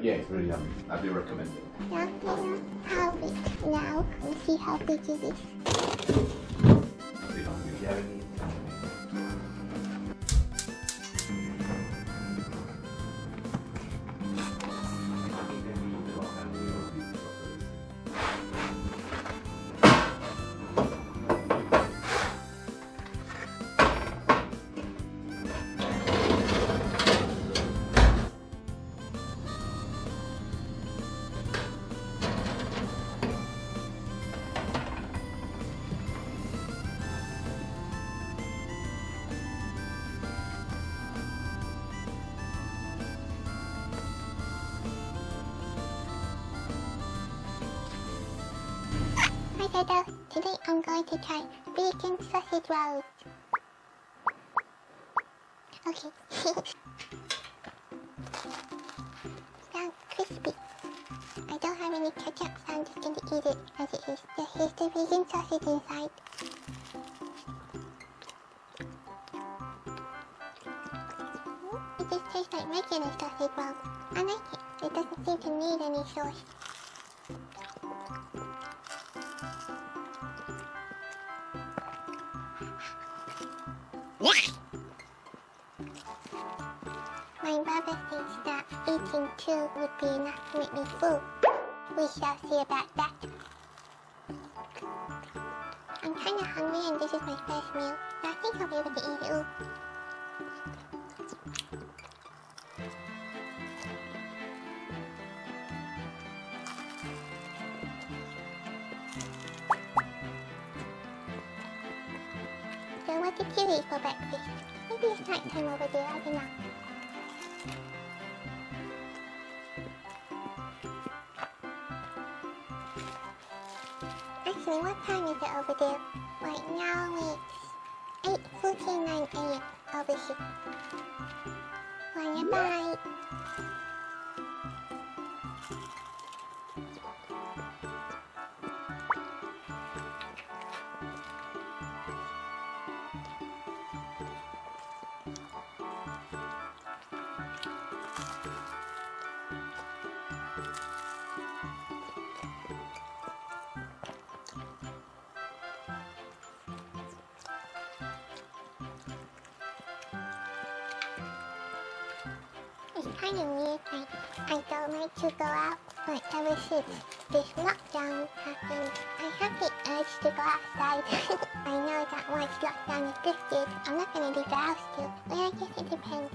Yeah, it's really yummy. I do recommend it. Now, how big now? Let's see how big it is. Do you have any? Hi Dada, today I'm going to try vegan sausage rolls. Okay. Sounds crispy. I don't have any ketchup, so I'm just going to eat it as it is. Here's the vegan sausage inside. It just tastes like regular sausage rolls. I like it. It doesn't seem to need any sauce. My brother thinks that eating two would be enough to make me full. We shall see about that. I'm kinda hungry and this is my first meal, so I think I'll be able to eat it all. So what did you eat for breakfast? Maybe it's night time over there, I don't know. Actually, what time is it over there? Right now it's 8:49 AM over here. Bye. It's kind of weird, I don't like to go out, but ever since this lockdown happened, I have the urge to go outside. I know that once lockdown is lifted, I'm not going to leave the house still, but I guess it depends.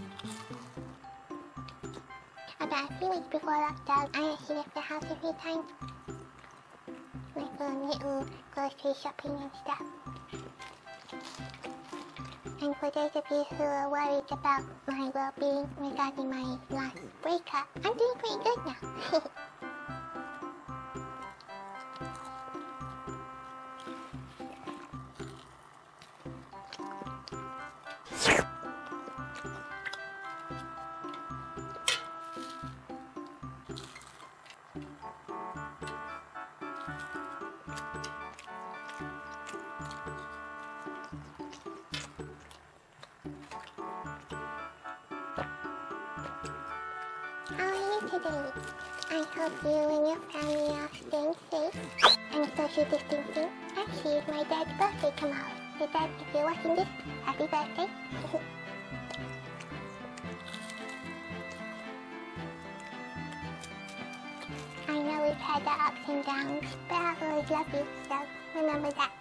About a few weeks before lockdown, I actually left the house a few times. Like for little grocery shopping and stuff. And for those of you who are worried about my well-being regarding my last breakup, I'm doing pretty good now. How are you today? I hope you and your family are staying safe and social distancing. Actually, it's my dad's birthday tomorrow. So Dad, if you're watching this, happy birthday. I know we've had our ups and downs, but I always love you, so remember that.